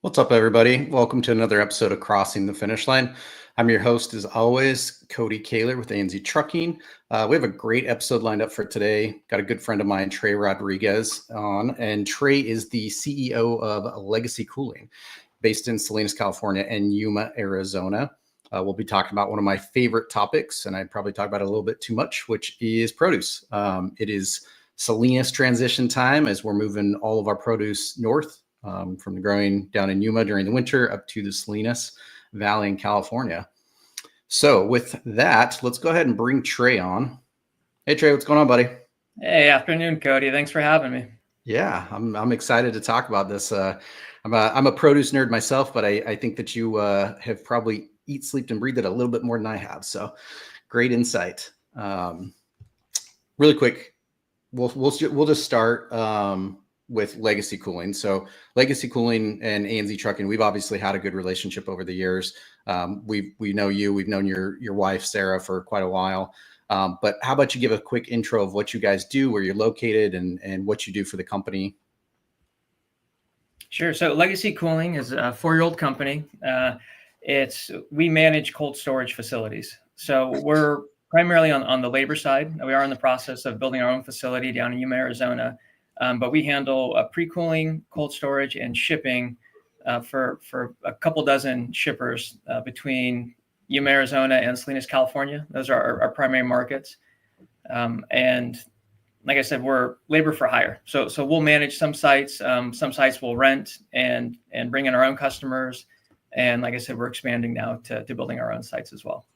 What's up, everybody? Welcome to another episode of Crossing the Finish Line. I'm your host, as always, Cody Kaler with ANZ Trucking. We have a great episode lined up for today. Got a good friend of mine, Trey Rodriguez, on, and Trey is the CEO of Legacy Cooling, based in Salinas, California, and Yuma, Arizona. We'll be talking about one of my favorite topics, and I probably talk about it a little bit too much, which is produce. It is Salinas transition time as we're moving all of our produce north from the growing down in Yuma during the winter up to the Salinas Valley in California. So with that, let's go ahead and bring Trey on. Hey, Trey, what's going on, buddy? Hey, afternoon, Cody. Thanks for having me. Yeah, I'm excited to talk about this. I'm a produce nerd myself, but I think that you have probably eat, slept, and breathed it a little bit more than I have. So great insight. Really quick, we'll just start with Legacy Cooling. So Legacy Cooling and ANZ Trucking, we've obviously had a good relationship over the years. We know you, we've known your wife Sarah for quite a while. But how about you give a quick intro of what you guys do, where you're located, and what you do for the company? Sure. So Legacy Cooling is a 4-year-old company. We manage cold storage facilities. So we're primarily on the labor side. We are in the process of building our own facility down in Yuma, Arizona. But we handle pre-cooling, cold storage, and shipping for a couple dozen shippers between Yuma, Arizona, and Salinas, California. Those are our primary markets. And like I said, we're labor for hire. So we'll manage some sites. Some sites we'll rent and bring in our own customers. And like I said, we're expanding now to building our own sites as well.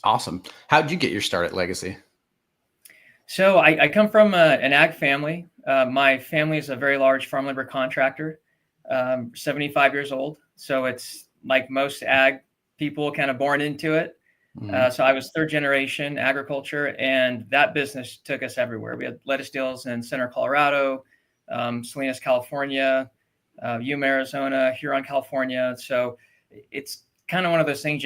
Awesome. How did you get your start at Legacy? So I come from an ag family. My family is a very large farm labor contractor, 75 years old. So it's like most ag people, kind of born into it. So I was third generation agriculture, and that business took us everywhere. We had lettuce deals in Center, Colorado, Salinas, California, Yuma, Arizona, Huron, California. So it's kind of one of those things.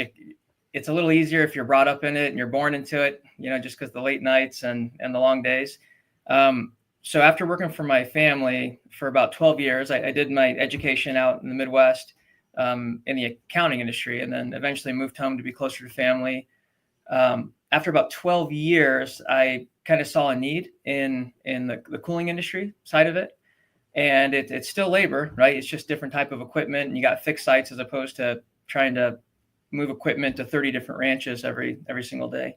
It's a little easier if you're brought up in it and you're born into it, just because the late nights and the long days. So after working for my family for about 12 years, I did my education out in the Midwest in the accounting industry, and then eventually moved home to be closer to family. After about 12 years, I kind of saw a need in the cooling industry side of it. And it's still labor, right? It's just different type of equipment, and you got fixed sites as opposed to trying to move equipment to 30 different ranches every single day.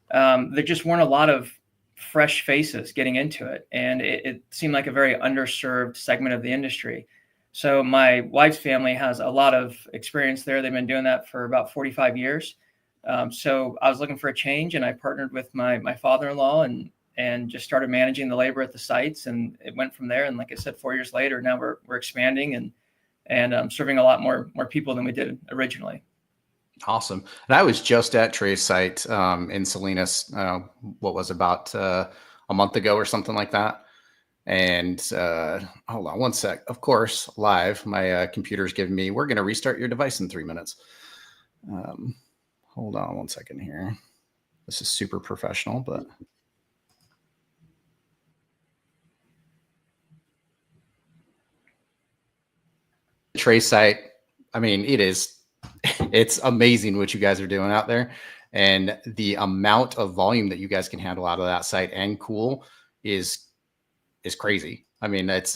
There just weren't a lot of fresh faces getting into it. And it seemed like a very underserved segment of the industry. So my wife's family has a lot of experience there. They've been doing that for about 45 years. So I was looking for a change, and I partnered with my father-in-law and just started managing the labor at the sites. And it went from there. And like I said, 4 years later, now we're expanding and serving a lot more people than we did originally. Awesome. And I was just at Trey's site in Salinas, what was about a month ago or something like that. And hold on one sec. Of course, live, my computer's giving me, we're going to restart your device in 3 minutes. Hold on one second here. This is super professional, but. Trey's site, I mean, it's amazing what you guys are doing out there, and the amount of volume that you guys can handle out of that site and cool is crazy. I mean, it's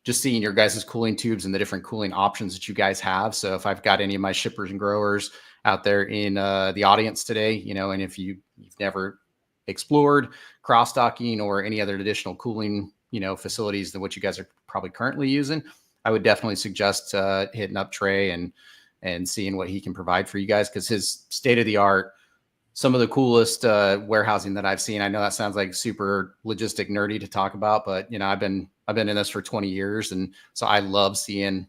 just seeing your guys' cooling tubes and the different cooling options that you guys have. So if I've got any of my shippers and growers out there in the audience today, and if you've never explored cross-docking or any other additional cooling, facilities than what you guys are probably currently using, I would definitely suggest hitting up Trey and seeing what he can provide for you guys, because his state-of-the-art, some of the coolest warehousing that I've seen. I know that sounds like super logistic nerdy to talk about, but I've been in this for 20 years, and so I love seeing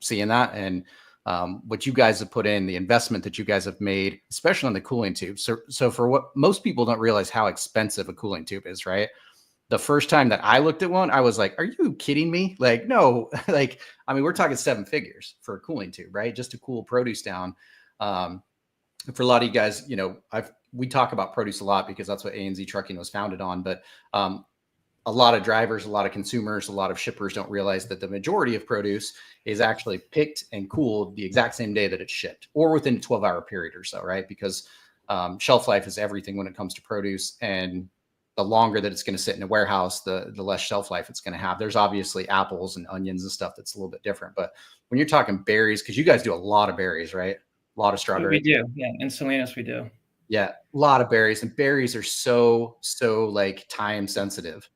that, and what you guys have put in, the investment that you guys have made, especially on the cooling tube. So for what most people don't realize how expensive a cooling tube is, right? The first time that I looked at one, I was like, are you kidding me? Like, no, like, I mean, we're talking 7 figures for a cooling tube, right? Just to cool produce down. For a lot of you guys, we talk about produce a lot because that's what ANZ Trucking was founded on. But a lot of drivers, a lot of consumers, a lot of shippers don't realize that the majority of produce is actually picked and cooled the exact same day that it's shipped, or within a 12-hour period or so, right? Because shelf life is everything when it comes to produce, and the longer that it's going to sit in a warehouse, the less shelf life it's going to have. There's obviously apples and onions and stuff that's a little bit different, but when you're talking berries, because you guys do a lot of berries, right? A lot of We strawberries. do, yeah. In Salinas, we do. Yeah, a lot of berries, and berries are so like time sensitive.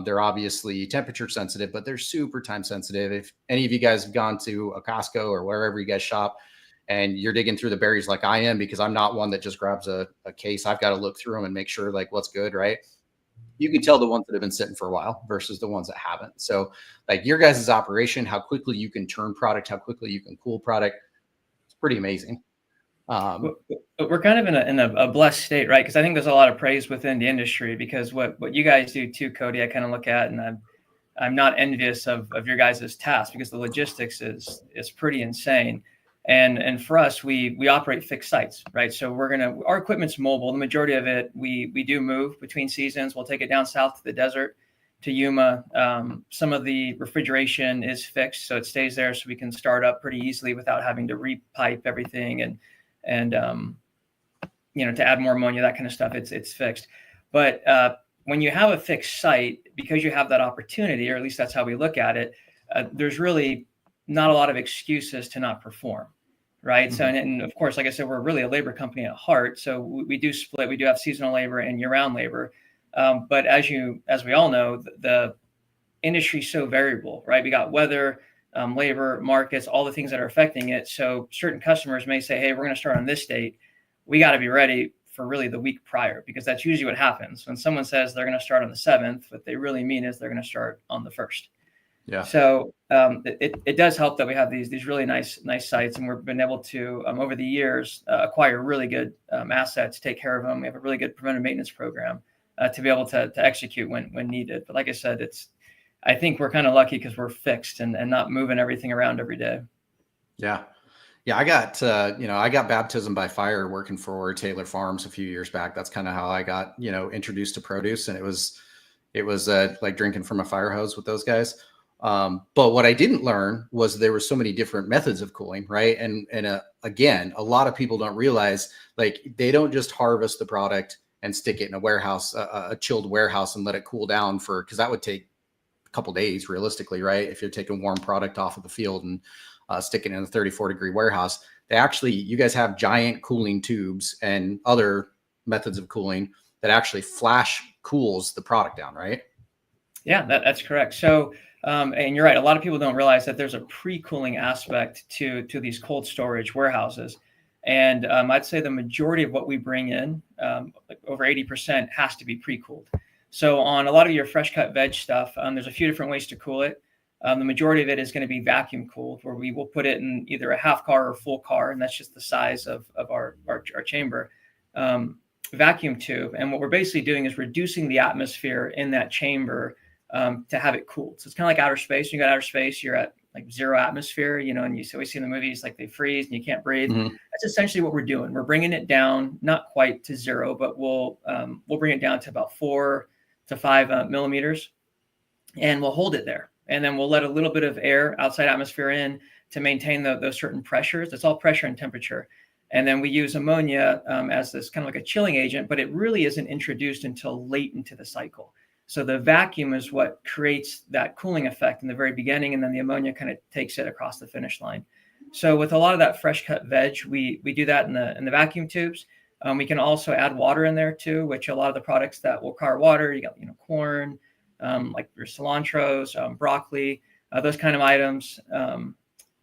They're obviously temperature sensitive, but they're super time sensitive. If any of you guys have gone to a Costco or wherever you guys shop and you're digging through the berries like I am, because I'm not one that just grabs a case, I've got to look through them and make sure like what's good, right? You can tell the ones that have been sitting for a while versus the ones that haven't. So like your guys' operation, how quickly you can turn product, how quickly you can cool product, it's pretty amazing. We're kind of in a blessed state, right? Because I think there's a lot of praise within the industry, because what you guys do too, Cody, I kind of look at, and I'm not envious of your guys' task, because the logistics is pretty insane. And for us, we operate fixed sites, right? So our equipment's mobile. The majority of it, we do move between seasons. We'll take it down south to the desert, to Yuma. Some of the refrigeration is fixed, so it stays there, so we can start up pretty easily without having to repipe everything and to add more ammonia, that kind of stuff. It's fixed. But when you have a fixed site, because you have that opportunity, or at least that's how we look at it, there's really not a lot of excuses to not perform, right? Mm-hmm. So, and of course, like I said, we're really a labor company at heart. So we do split. We do have seasonal labor and year-round labor. But as we all know, the industry is so variable, right? We got weather, labor, markets, all the things that are affecting it. So certain customers may say, hey, we're going to start on this date. We got to be ready for really the week prior, because that's usually what happens. When someone says they're going to start on the 7th, what they really mean is they're going to start on the 1st. Yeah. So it does help that we have these really nice sites, and we've been able to, over the years, acquire really good assets, take care of them. We have a really good preventive maintenance program to be able to execute when needed. But like I said, I think we're kind of lucky because we're fixed and not moving everything around every day. Yeah. Yeah. I got, I got baptism by fire working for Taylor Farms a few years back. That's kind of how I got, introduced to produce. And it was like drinking from a fire hose with those guys. But what I didn't learn was there were so many different methods of cooling, right? And again, a lot of people don't realize, like, they don't just harvest the product and stick it in a warehouse, a chilled warehouse, and let it cool down because that would take couple days realistically, right? If you're taking warm product off of the field and sticking it in a 34-degree warehouse, you guys have giant cooling tubes and other methods of cooling that actually flash cools the product down, right? Yeah, that's correct. So, and you're right. A lot of people don't realize that there's a pre-cooling aspect to these cold storage warehouses. And I'd say the majority of what we bring in, like over 80%, has to be pre-cooled. So on a lot of your fresh cut veg stuff, there's a few different ways to cool it. The majority of it is going to be vacuum cooled, where we will put it in either a half car or full car, and that's just the size of our chamber, vacuum tube. And what we're basically doing is reducing the atmosphere in that chamber to have it cooled. So it's kind of like outer space. You got outer space, you're at like zero atmosphere, and you always see in the movies, like they freeze and you can't breathe. Mm-hmm. That's essentially what we're doing. We're bringing it down, not quite to zero, but we'll bring it down to about 4 to 5 millimeters, and we'll hold it there. And then we'll let a little bit of air, outside atmosphere, in to maintain those certain pressures. It's all pressure and temperature. And then we use ammonia as this kind of like a chilling agent, but it really isn't introduced until late into the cycle. So the vacuum is what creates that cooling effect in the very beginning, and then the ammonia kind of takes it across the finish line. So with a lot of that fresh cut veg, we do that in the vacuum tubes. We can also add water in there too, which a lot of the products that will require water, you got corn, like your cilantros, broccoli, those kind of items.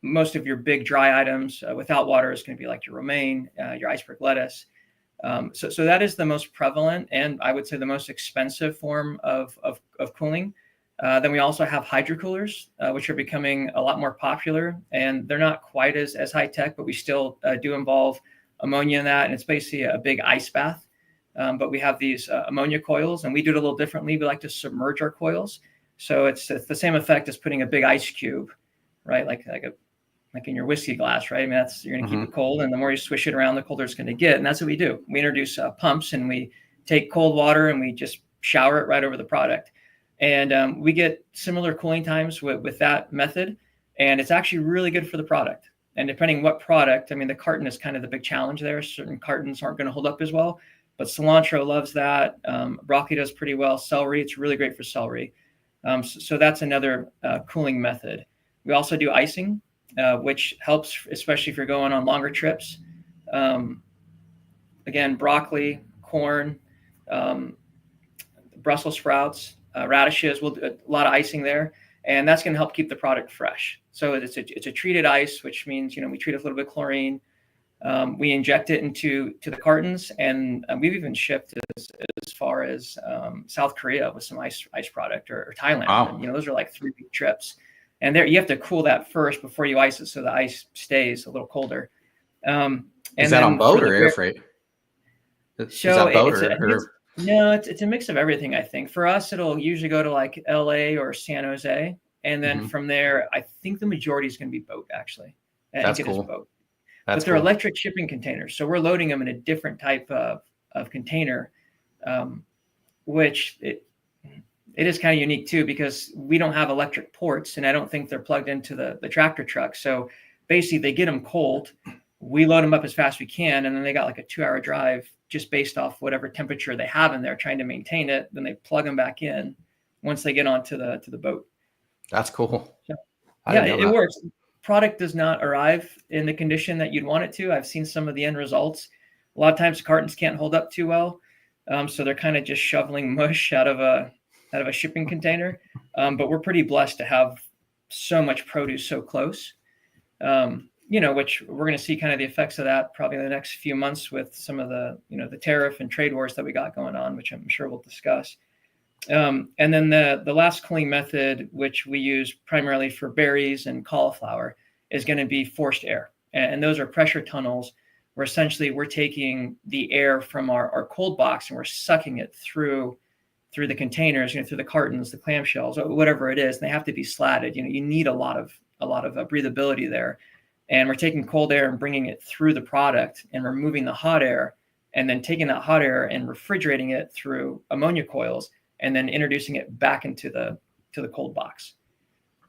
Most of your big dry items without water is going to be like your romaine, your iceberg lettuce. So that is the most prevalent, and I would say the most expensive form of cooling. Then we also have hydrocoolers, which are becoming a lot more popular, and they're not quite as high tech, but we still do involve ammonia in that, and it's basically a big ice bath. But we have these ammonia coils, and we do it a little differently. We like to submerge our coils, so it's the same effect as putting a big ice cube, right? Like in your whiskey glass, right? I mean, you're going to keep it cold, and the more you swish it around, the colder it's going to get. And that's what we do. We introduce pumps, and we take cold water and we just shower it right over the product. And we get similar cooling times with that method. And it's actually really good for the product. And depending what product, I mean, the carton is kind of the big challenge there. Certain cartons aren't going to hold up as well, but cilantro loves that. Broccoli does pretty well. Celery, it's really great for celery. So that's another cooling method. We also do icing, which helps, especially if you're going on longer trips. Again, broccoli, corn, Brussels sprouts, radishes. We'll do a lot of icing there, and that's going to help keep the product fresh. So it's a treated ice, which means we treat it with a little bit of chlorine. We inject it into the cartons, and we've even shipped as far as South Korea with some ice product, or Thailand. Wow. And, those are like 3-week trips, and there you have to cool that first before you ice it, so the ice stays a little colder. Is that on boat or air freight? Is that boat or? No, it's a mix of everything, I think. For us, it'll usually go to like LA or San Jose. And then from there, I think the majority is going to be boat, actually. That's cool. But they're electric shipping containers. So we're loading them in a different type of container, which it is kind of unique too, because we don't have electric ports, and I don't think they're plugged into the tractor truck. So basically they get them cold. We load them up as fast as we can, and then they got like a 2-hour drive just based off whatever temperature they have in there, trying to maintain it. Then they plug them back in once they get onto the boat. That's cool. So, yeah, it works. Product does not arrive in the condition that you'd want it to. I've seen some of the end results. A lot of times the cartons can't hold up too well, so they're kind of just shoveling mush out of a shipping container. But we're pretty blessed to have so much produce so close. Which we're going to see kind of the effects of that probably in the next few months with some of the, the tariff and trade wars that we got going on, which I'm sure we'll discuss. And then the last cooling method, which we use primarily for berries and cauliflower, is going to be forced air. And those are pressure tunnels where essentially we're taking the air from our cold box and we're sucking it through the containers, through the cartons, the clamshells, whatever it is. And they have to be slatted. You need a lot of breathability there. And we're taking cold air and bringing it through the product and removing the hot air, and then taking that hot air and refrigerating it through ammonia coils, and then introducing it back into the cold box.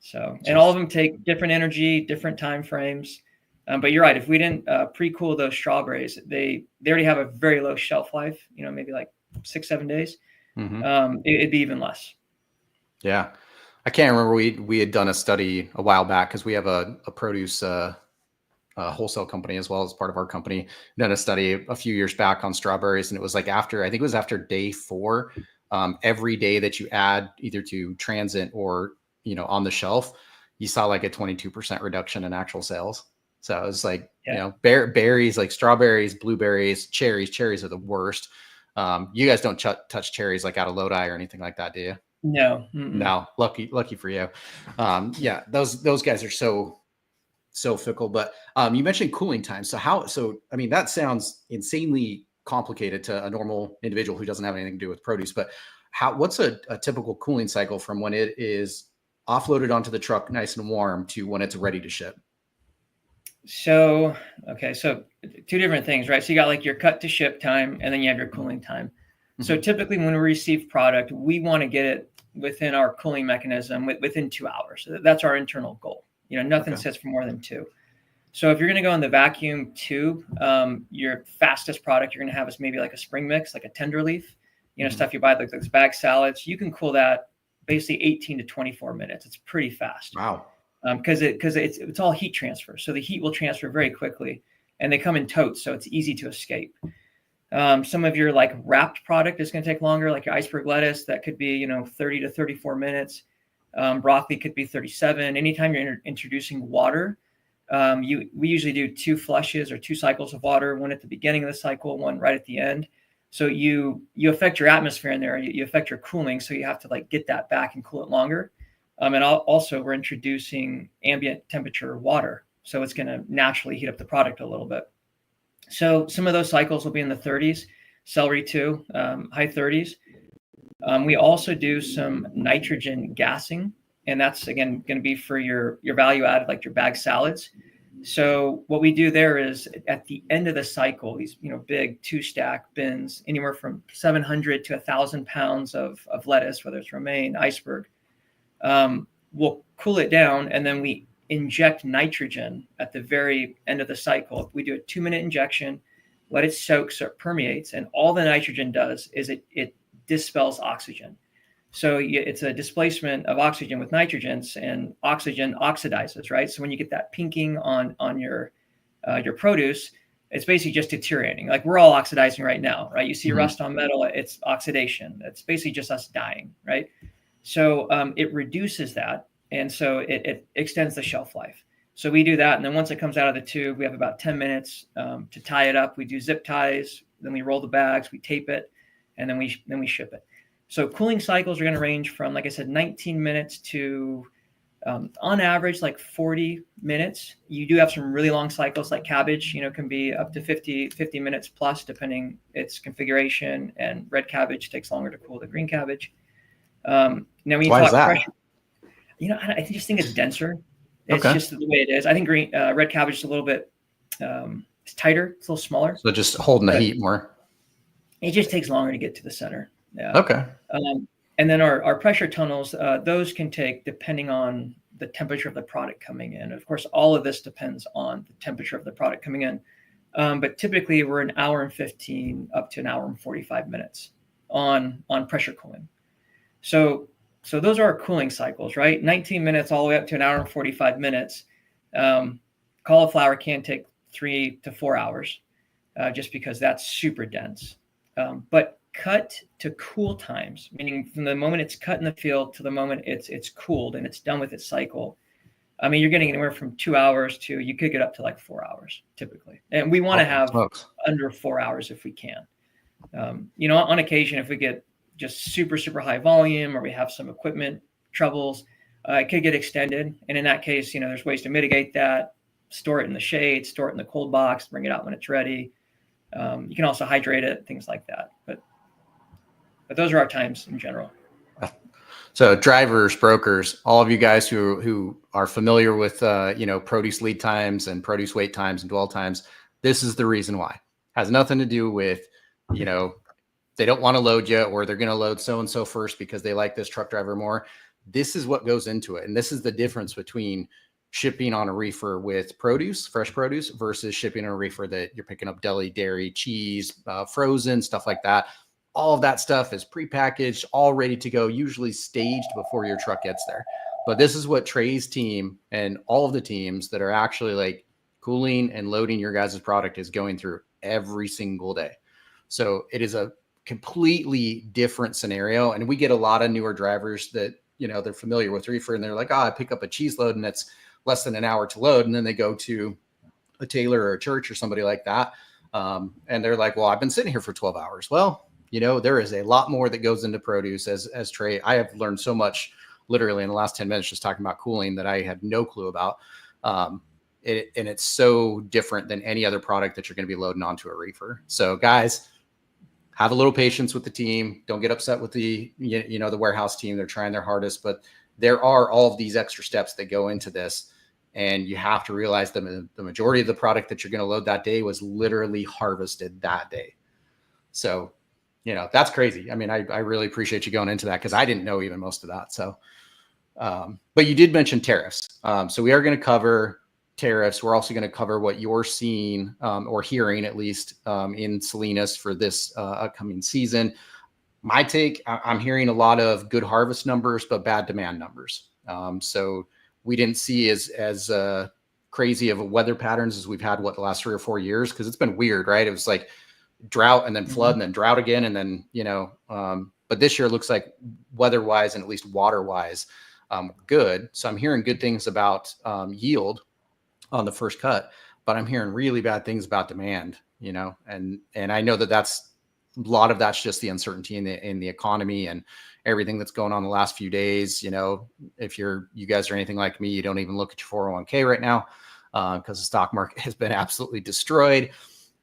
So, and all of them take different energy, different time frames. But you're right. If we didn't pre-cool those strawberries, they already have a very low shelf life, maybe like 6-7 days. Mm-hmm. It'd be even less. Yeah. I can't remember. We had done a study a while back, because we have a produce wholesale company as well as part of our company. Done a study a few years back on strawberries, and it was like after day 4, every day that you add either to transit or on the shelf, you saw like a 22% reduction in actual sales. So it was like berries, like strawberries, blueberries, cherries. Cherries are the worst. You guys don't touch cherries like out of Lodi or anything like that, do you? No. No, lucky for you. Yeah, those guys are so fickle. But you mentioned cooling time. So I mean, that sounds insanely complicated to a normal individual who doesn't have anything to do with produce. But what's a typical cooling cycle from when it is offloaded onto the truck nice and warm to when it's ready to ship? So 2 different things, right? So you got like your cut to ship time, and then you have your cooling time. Mm-hmm. So typically when we receive product, we want to get it within our cooling mechanism within 2 hours. So that's our internal goal. Nothing sits for more than 2. So if you're going to go in the vacuum tube, your fastest product you're going to have is maybe like a spring mix, like a tender leaf, stuff you buy, like those bag salads. You can cool that basically 18 to 24 minutes. It's pretty fast. Wow. Because it's all heat transfer. So the heat will transfer very quickly, and they come in totes, so it's easy to escape. Some of your like wrapped product is going to take longer, like your iceberg lettuce, that could be 30 to 34 minutes. Broccoli could be 37. Anytime you're introducing water, we usually do 2 flushes or 2 cycles of water, one at the beginning of the cycle, one right at the end. So you affect your atmosphere in there, you affect your cooling, so you have to like get that back and cool it longer. And also we're introducing ambient temperature water, so it's going to naturally heat up the product a little bit. So some of those cycles will be in the 30s, celery too, high 30s. We also do some nitrogen gassing, and that's again going to be for your value added, like your bag salads. So what we do there is at the end of the cycle, these big 2-stack bins, anywhere from 700 to 1,000 pounds of lettuce, whether it's romaine, iceberg, we'll cool it down, and then we inject nitrogen at the very end of the cycle. We do a 2-minute injection, let it soak so it permeates, and all the nitrogen does is it dispels oxygen. So it's a displacement of oxygen with nitrogens, and oxygen oxidizes, right? So when you get that pinking on your produce, it's basically just deteriorating. Like we're all oxidizing right now, right? You see rust on metal, it's oxidation. It's basically just us dying, right? So it reduces that, and so it extends the shelf life. So we do that, and then once it comes out of the tube, we have about 10 minutes to tie it up. We do zip ties, then we roll the bags, we tape it, and then we ship it. So cooling cycles are going to range from, like I said, 19 minutes to, on average, like 40 minutes. You do have some really long cycles, like cabbage, can be up to 50 minutes plus, depending its configuration. And red cabbage takes longer to cool than green cabbage. Now, when you talk pressure, I just think it's denser. It's just the way it is. I think red cabbage is a little bit it's tighter. It's a little smaller. So just holding the heat more. It just takes longer to get to the center. Yeah. Okay. And then our pressure tunnels, those can take, depending on the temperature of the product coming in. Of course, all of this depends on the temperature of the product coming in. But typically we're an hour and 15 up to an hour and 45 minutes on pressure cooling. So those are our cooling cycles, right? 19 minutes all the way up to an hour and 45 minutes. Cauliflower can take 3 to 4 hours just because that's super dense. But cut to cool times, meaning from the moment it's cut in the field to the moment it's cooled and it's done with its cycle. I mean, you're getting anywhere from 2 hours to, you could get up to like 4 hours typically. And we want to have under 4 hours if we can. On occasion, if we get just super, super high volume or we have some equipment troubles, it could get extended. And in that case, there's ways to mitigate that, store it in the shade, store it in the cold box, bring it out when it's ready. You can also hydrate it, things like that. But those are our times in general. So drivers, brokers, all of you guys who are familiar with, produce lead times and produce wait times and dwell times, this is the reason why. Has nothing to do with, they don't want to load you or they're going to load so-and-so first because they like this truck driver more. This is what goes into it. And this is the difference between shipping on a reefer with produce, fresh produce, versus shipping on a reefer that you're picking up deli, dairy, cheese, frozen, stuff like that. All of that stuff is prepackaged, all ready to go, usually staged before your truck gets there. But this is what Trey's team and all of the teams that are actually like cooling and loading your guys' product is going through every single day. So it is a completely different scenario. And we get a lot of newer drivers that, they're familiar with reefer and they're like, I pick up a cheese load and it's less than an hour to load. And then they go to a tailor or a church or somebody like that. And they're like, well, I've been sitting here for 12 hours. Well, there is a lot more that goes into produce as Trey. I have learned so much literally in the last 10 minutes just talking about cooling that I had no clue about. And it's so different than any other product that you're going to be loading onto a reefer. So guys, have a little patience with the team. Don't get upset with the warehouse team. They're trying their hardest, but there are all of these extra steps that go into this. And you have to realize the majority of the product that you're going to load that day was literally harvested that day. So, that's crazy. I mean, I really appreciate you going into that because I didn't know even most of that. So, but you did mention tariffs. So we are going to cover tariffs. We're also going to cover what you're seeing or hearing, at least in Salinas for this upcoming season. My take, I'm hearing a lot of good harvest numbers, but bad demand numbers. So we didn't see as crazy of a weather patterns as we've had, the last 3 or 4 years, because it's been weird, right? It was like drought and then flood and then drought again. And then, but this year looks like weather wise and at least water wise, good. So I'm hearing good things about yield on the first cut, but I'm hearing really bad things about demand, and I know that's a lot of that's just the uncertainty in the economy and everything that's going on the last few days. If you guys are anything like me, you don't even look at your 401k right now because the stock market has been absolutely destroyed.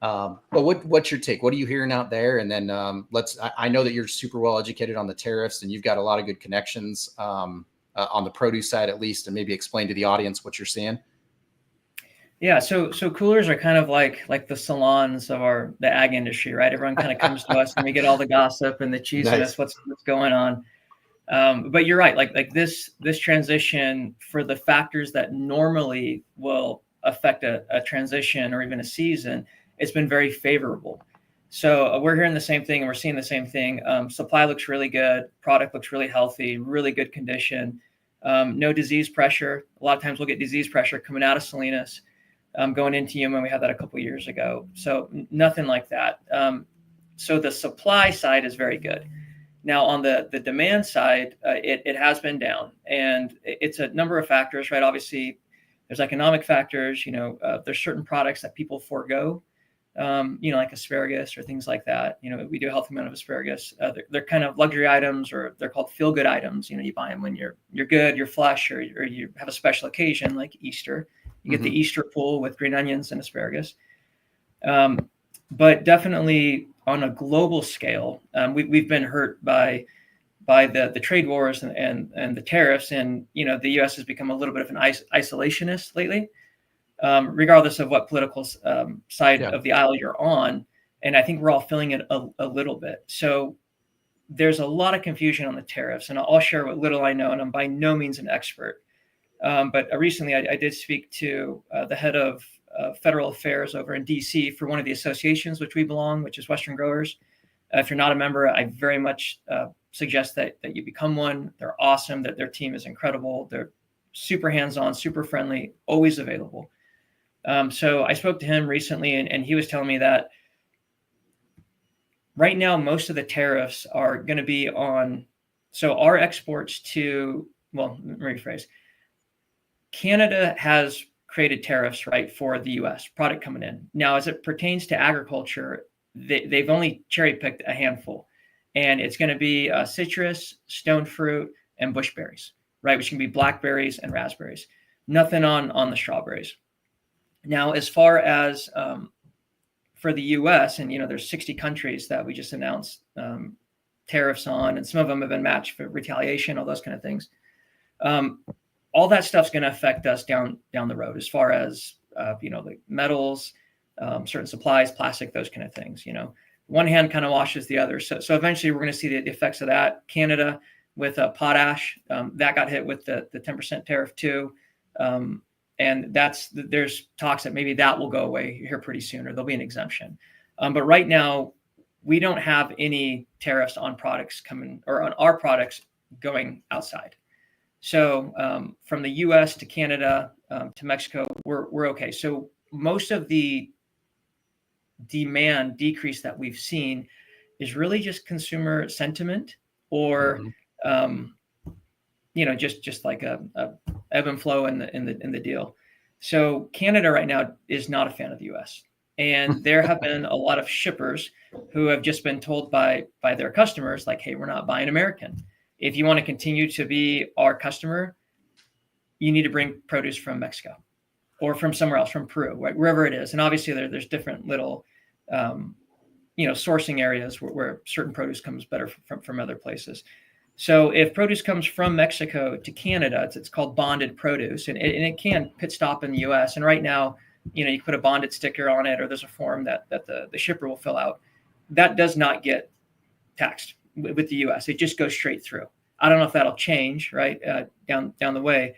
But what's your take? What are you hearing out there? And then I know that you're super well educated on the tariffs and you've got a lot of good connections on the produce side, at least, and maybe explain to the audience what you're seeing. Yeah, so coolers are kind of like the salons of the ag industry, right? Everyone kind of comes to us and we get all the gossip and the cheesiness, Nice. what's going on. But you're right, like this transition for the factors that normally will affect a transition or even a season, it's been very favorable. So we're hearing the same thing and we're seeing the same thing. Supply looks really good, product looks really healthy, really good condition. No disease pressure. A lot of times we'll get disease pressure coming out of Salinas, going into Yuma. We had that a couple of years ago. So nothing like that. So the supply side is very good. Now, on the demand side, it has been down, and it's a number of factors, right? Obviously, there's economic factors. There's certain products that people forego, like asparagus or things like that. We do a healthy amount of asparagus. They're kind of luxury items, or they're called feel-good items. You buy them when you're good, you're flush, or you have a special occasion like Easter. You get the Easter pull with green onions and asparagus. But definitely on a global scale, we've been hurt by the trade wars and the tariffs, and the U.S. has become a little bit of an isolationist lately, regardless of what political side of the aisle you're on. And I think we're all feeling it a little bit. So there's a lot of confusion on the tariffs, and I'll share what little I know, and I'm by no means an expert. But recently I did speak to the head of federal affairs over in DC for one of the associations which we belong, which is Western Growers. If you're not a member, I very much suggest that you become one. They're awesome, that their team is incredible. They're super hands-on, super friendly, always available. So I spoke to him recently, and he was telling me that right now, most of the tariffs are going to be on, so our exports to, well, let me rephrase. Canada has created tariffs, right, for the U.S. product coming in. Now, as it pertains to agriculture, they've only cherry-picked a handful, and it's going to be citrus, stone fruit, and bush berries, right, which can be blackberries and raspberries. Nothing on the strawberries. Now, as far as for the U.S., and there's 60 countries that we just announced tariffs on, and some of them have been matched for retaliation, all those kind of things. All that stuff's going to affect us down the road, as far as like metals, certain supplies, plastic, those kind of things. One hand kind of washes the other. So eventually we're going to see the effects of that. Canada with potash, that got hit with the 10% tariff too. And there's talks that maybe that will go away here pretty soon, or there'll be an exemption. But right now, we don't have any tariffs on products coming, or on our products going outside. So from the U.S. to Canada to Mexico, we're okay. So most of the demand decrease that we've seen is really just consumer sentiment, or just like a ebb and flow in the deal. So Canada right now is not a fan of the U.S. And there have been a lot of shippers who have just been told by their customers, like, hey, we're not buying American. If you want to continue to be our customer, you need to bring produce from Mexico or from somewhere else, from Peru, right, wherever it is. And obviously there's different little, sourcing areas where certain produce comes better from other places. So if produce comes from Mexico to Canada, it's called bonded produce, and it can pit stop in the U.S. And right now, you put a bonded sticker on it, or there's a form that the shipper will fill out. That does not get taxed with the U.S. It just goes straight through. I don't know if that'll change, right, down the way.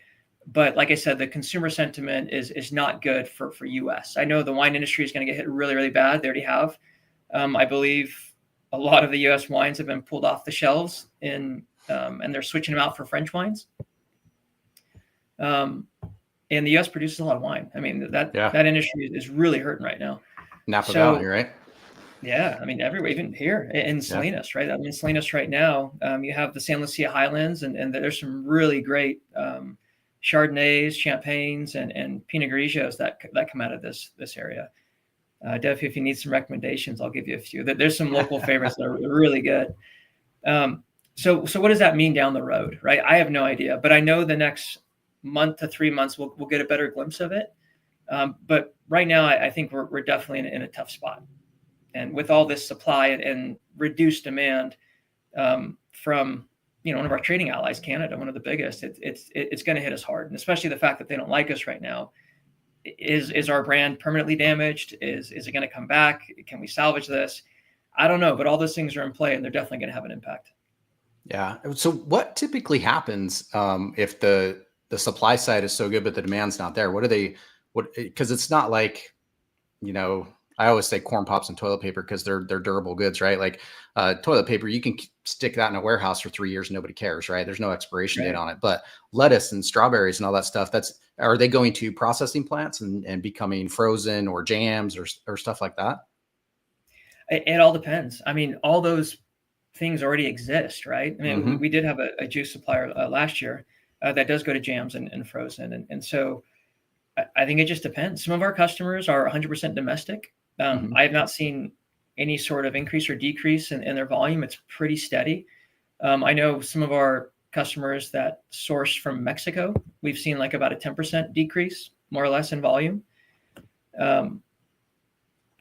But like I said, the consumer sentiment is not good for U.S. I know the wine industry is going to get hit really, really bad. They already have. I believe a lot of the U.S. wines have been pulled off the shelves, and they're switching them out for French wines. And the U.S. produces a lot of wine. I mean, that industry is really hurting right now. Napa Valley, right? Yeah, I mean, everywhere, even here in Salinas, right? I mean, Salinas right now, you have the San Lucia Highlands, and there's some really great Chardonnays, Champagnes, and Pinot Grigios that come out of this area. Definitely, if you need some recommendations, I'll give you a few. There's some local favorites that are really good. So what does that mean down the road, right? I have no idea, but I know the next month to 3 months we'll get a better glimpse of it. But right now, I think we're definitely in a tough spot. And with all this supply and reduced demand from one of our trading allies, Canada, one of the biggest, it's going to hit us hard. And especially the fact that they don't like us right now, is our brand permanently damaged? Is it going to come back? Can we salvage this? I don't know, but all those things are in play, and they're definitely going to have an impact. Yeah. So what typically happens if the supply side is so good, but the demand's not there? Because it's not like, I always say corn pops and toilet paper because they're durable goods, right? Like toilet paper, you can stick that in a warehouse for 3 years and nobody cares, right? There's no expiration date on it. But lettuce and strawberries and all that stuff, are they going to processing plants and becoming frozen or jams or stuff like that? It all depends. I mean, all those things already exist, right? I mean, we did have a juice supplier last year that does go to jams and frozen. And so I think it just depends. Some of our customers are 100% domestic. I have not seen any sort of increase or decrease in their volume. It's pretty steady. I know some of our customers that source from Mexico, we've seen like about a 10% decrease, more or less, in volume.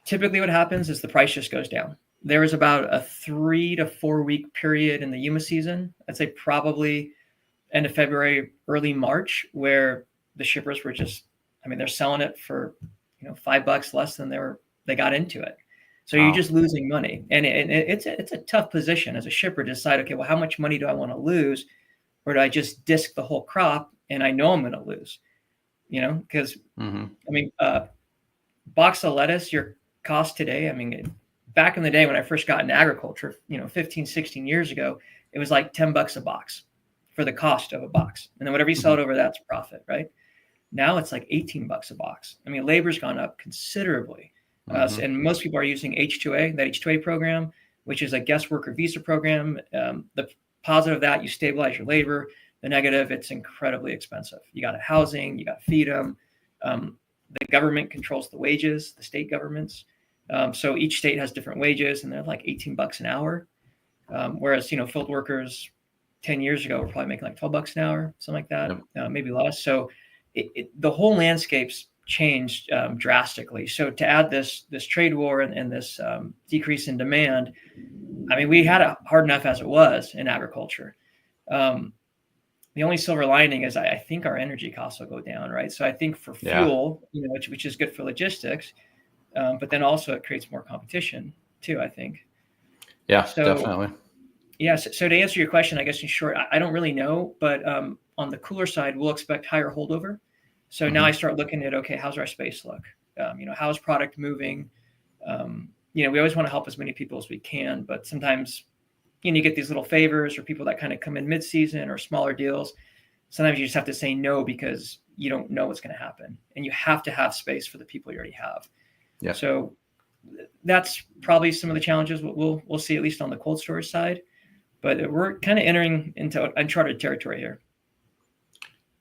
Typically what happens is the price just goes down. There was about a 3 to 4 week period in the Yuma season, I'd say probably end of February, early March, where the shippers were just, they're selling it for $5 less than they got into it. So you're just losing money. And it's a tough position as a shipper to decide, okay, well, how much money do I want to lose? Or do I just disc the whole crop and I know I'm going to lose? Because box of lettuce, your cost today, back in the day when I first got into agriculture, 15, 16 years ago, it was like $10 a box for the cost of a box. And then whatever you sell it over, that's profit, right? Now it's like $18 a box. Labor's gone up considerably. And most people are using H-2A, that H-2A program, which is a guest worker visa program. The positive of that, you stabilize your labor. The negative, it's incredibly expensive. You got housing, you got to feed them. The government controls the wages, the state governments. So each state has different wages, and they're like $18 an hour. Whereas, field workers 10 years ago were probably making like $12 an hour, something like that, maybe less. So the whole landscape's changed drastically. So to add this trade war and this decrease in demand, we had it hard enough as it was in agriculture. The only silver lining is I think our energy costs will go down, right? So I think for fuel, which is good for logistics, but then also it creates more competition too, I think. Yeah, so, definitely. Yeah. So to answer your question, I guess in short, I don't really know, but on the cooler side, we'll expect higher holdover. So now I start looking at, okay, how's our space look? How's product moving? We always want to help as many people as we can, but sometimes, you get these little favors or people that kind of come in mid-season or smaller deals. Sometimes you just have to say no because you don't know what's going to happen, and you have to have space for the people you already have. Yeah. So that's probably some of the challenges we'll see, at least on the cold storage side. But we're kind of entering into uncharted territory here.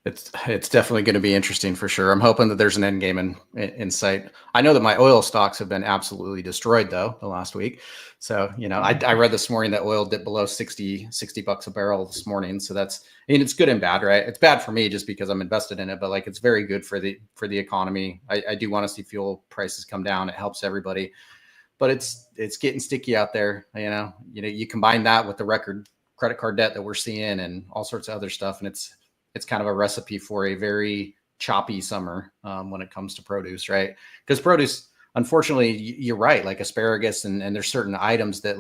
It's definitely going to be interesting for sure. I'm hoping that there's an end game in sight. I know that my oil stocks have been absolutely destroyed though the last week. So, I read this morning that oil dipped below $60 a barrel this morning. So it's good and bad, right? It's bad for me just because I'm invested in it, but it's very good for the economy. I do want to see fuel prices come down. It helps everybody, but it's getting sticky out there. You combine that with the record credit card debt that we're seeing and all sorts of other stuff. And it's kind of a recipe for a very choppy summer when it comes to produce, right? Because produce, unfortunately, you're right, like asparagus and there's certain items that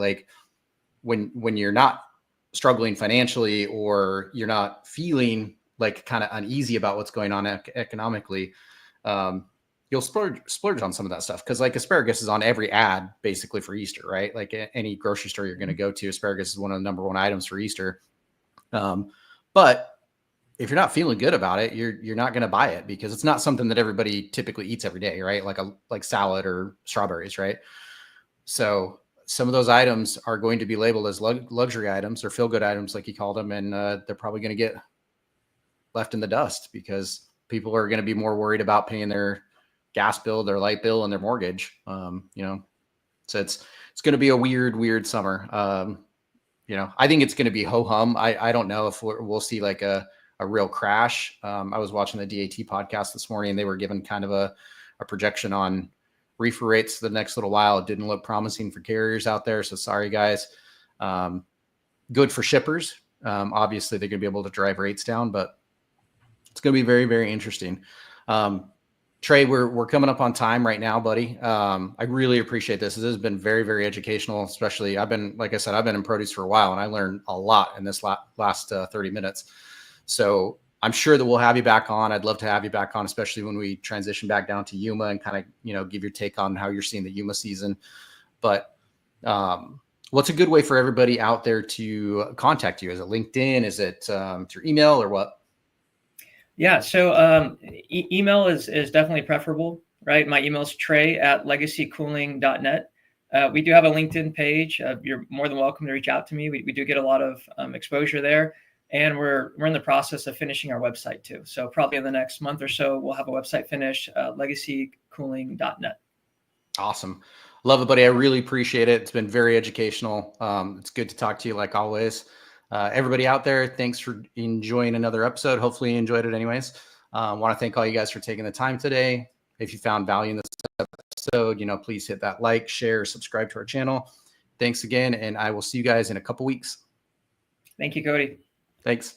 when you're not struggling financially or you're not feeling kind of uneasy about what's going on economically, you'll splurge on some of that stuff. Because asparagus is on every ad basically for Easter, right? Any grocery store you're going to go to, asparagus is one of the number one items for Easter. But if you're not feeling good about it, you're not going to buy it because it's not something that everybody typically eats every day, right? Like salad or strawberries, right? So some of those items are going to be labeled as luxury items or feel-good items, like you called them, and they're probably going to get left in the dust because people are going to be more worried about paying their gas bill, their light bill, and their mortgage. So it's going to be a weird summer. I think it's going to be ho-hum. I don't know if we'll see a real crash. I was watching the DAT podcast this morning, and they were given kind of a projection on reefer rates the next little while. It didn't look promising for carriers out there. So sorry, guys. Good for shippers. Obviously, they're going to be able to drive rates down, but it's going to be very, very interesting. Trey, we're coming up on time right now, buddy. I really appreciate this. This has been very, very educational, especially like I said, I've been in produce for a while and I learned a lot in this last 30 minutes. So I'm sure that we'll have you back on. I'd love to have you back on, especially when we transition back down to Yuma and kind of, give your take on how you're seeing the Yuma season. But what's a good way for everybody out there to contact you? Is it LinkedIn? Is it through email or what? Yeah, so email is definitely preferable, right? My email is trey@legacycooling.net. We do have a LinkedIn page. You're more than welcome to reach out to me. We do get a lot of exposure there, and we're in the process of finishing our website too. So probably in the next month or so, we'll have a website finished, legacycooling.net. Awesome. Love it, buddy. I really appreciate it. It's been very educational. It's good to talk to you like always. Everybody out there, thanks for enjoying another episode. Hopefully you enjoyed it anyways. I want to thank all you guys for taking the time today. If you found value in this episode, please hit that like, share, subscribe to our channel. Thanks again, and I will see you guys in a couple weeks. Thank you, Cody. Thanks.